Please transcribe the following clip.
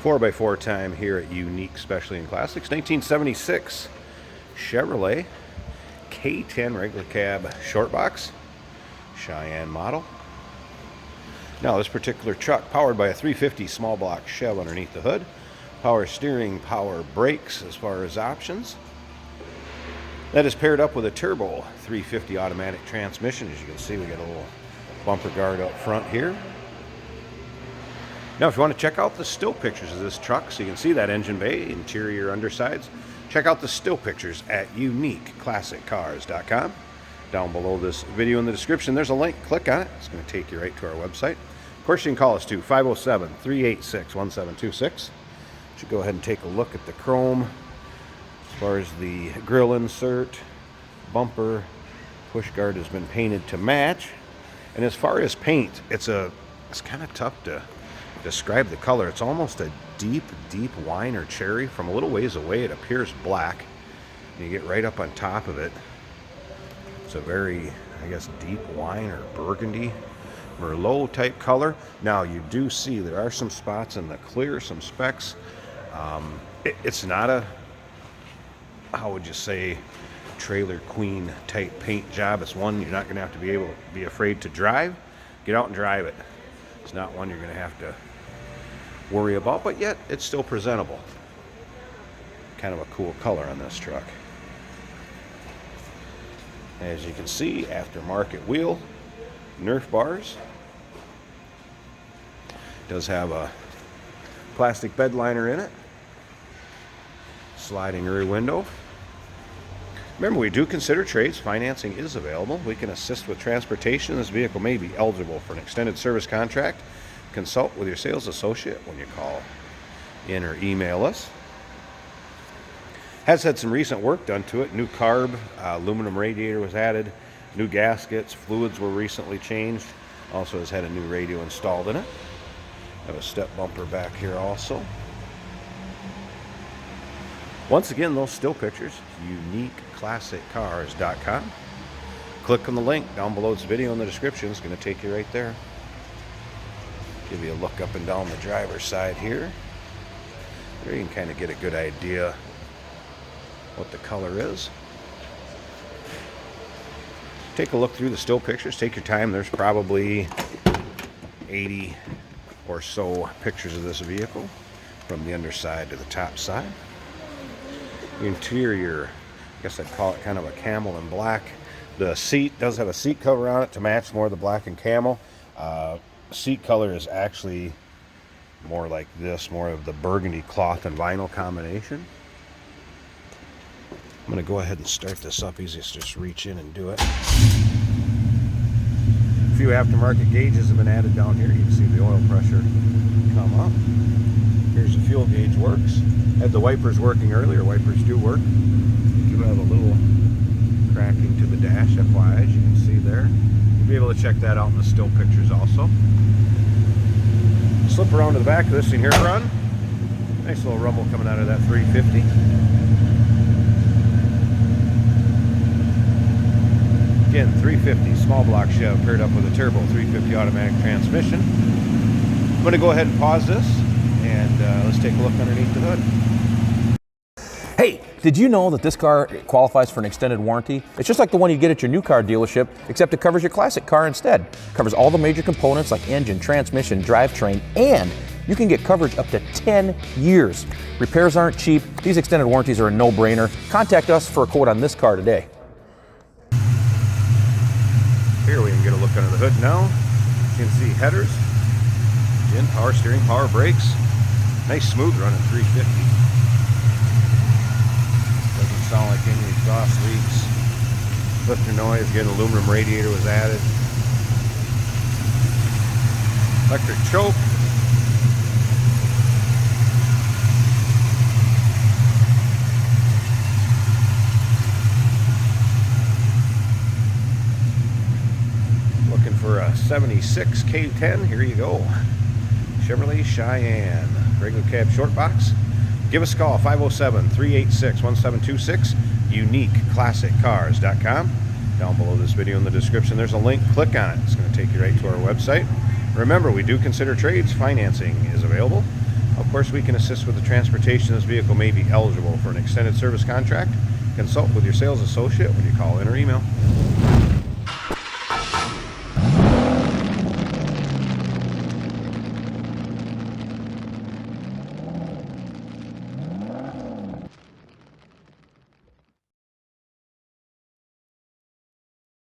4x4 time here at Unique Specialty and Classics. 1976 Chevrolet K10 regular cab short box, Cheyenne model. Now this particular truck powered by a 350 small block Chev underneath the hood. Power steering, power brakes as far as options. That is paired up with a turbo 350 automatic transmission. As you can see, we got a little bumper guard up front here. Now if you want to check out the still pictures of this truck so you can see that engine bay, interior, undersides, check out the still pictures at uniqueclassiccars.com. Down below this video in the description, there's a link. Click on it. It's going to take you right to our website. Of course, you can call us too, 507-386-1726. Should go ahead and take a look at the chrome as far as the grill insert, bumper, push guard has been painted to match. And as far as paint, it's kind of tough to describe the color. It's almost a deep wine or cherry. From a little ways away, it appears black. And you get right up on top of it. It's a very, I guess, deep wine or burgundy, Merlot type color. Now you do see there are some spots in the clear, some specks. It's not a, how would you say, trailer queen type paint job. It's one you're not going to have to be afraid to drive. Get out and drive it. It's not one you're going to have to worry about, but yet it's still presentable. Kind of a cool color on this truck. As you can see, aftermarket wheel, Nerf bars. Does have a plastic bed liner in it. Sliding rear window. Remember, we do consider trades. Financing is available. We can assist with transportation. This vehicle may be eligible for an extended service contract. Consult with your sales associate when you call in or email us. Has had some recent work done to it. New carb, aluminum radiator was added. New gaskets, fluids were recently changed. Also has had a new radio installed in it. Have a step bumper back here also. Once again, those still pictures, uniqueclassiccars.com. Click on the link down below this video in the description. It's going to take you right there. Give you a look up and down the driver's side here. There you can kind of get a good idea what the color is. Take a look through the still pictures. Take your time. There's probably 80 or so pictures of this vehicle from the underside to the top side. The interior, I guess I'd call it kind of a camel and black. The seat does have a seat cover on it to match more of the black and camel. Seat color is actually more like this, more of the burgundy cloth and vinyl combination. I'm going to go ahead and start this up. Easiest just reach in and do it. A few aftermarket gauges have been added down here. You can see the oil pressure come up. Here's the fuel gauge works. Had the wipers working earlier. Wipers do work. You do have a little cracking to the dash, FYI, as you can see there. You'll be able to check that out in the still pictures also. Slip around to the back of this thing here, run. Nice little rumble coming out of that 350. Again, 350 small block Chev paired up with a turbo 350 automatic transmission. I'm going to go ahead and pause this and let's take a look underneath the hood. Hey, did you know that this car qualifies for an extended warranty? It's just like the one you get at your new car dealership, except it covers your classic car instead. It covers all the major components like engine, transmission, drivetrain, and you can get coverage up to 10 years. Repairs aren't cheap. These extended warranties are a no-brainer. Contact us for a quote on this car today. Here we can get a look under the hood now. You can see headers, again, power steering, power brakes. Nice smooth running 350. Doesn't sound like any exhaust leaks. Lifter noise, again, aluminum radiator was added. Electric choke. Looking for a 76 K10, here you go. Chevrolet Cheyenne, regular cab short box. Give us a call, 507-386-1726, uniqueclassiccars.com. Down below this video in the description, there's a link. Click on it. It's going to take you right to our website. Remember, we do consider trades. Financing is available. Of course, we can assist with the transportation. This vehicle may be eligible for an extended service contract. Consult with your sales associate when you call in or email.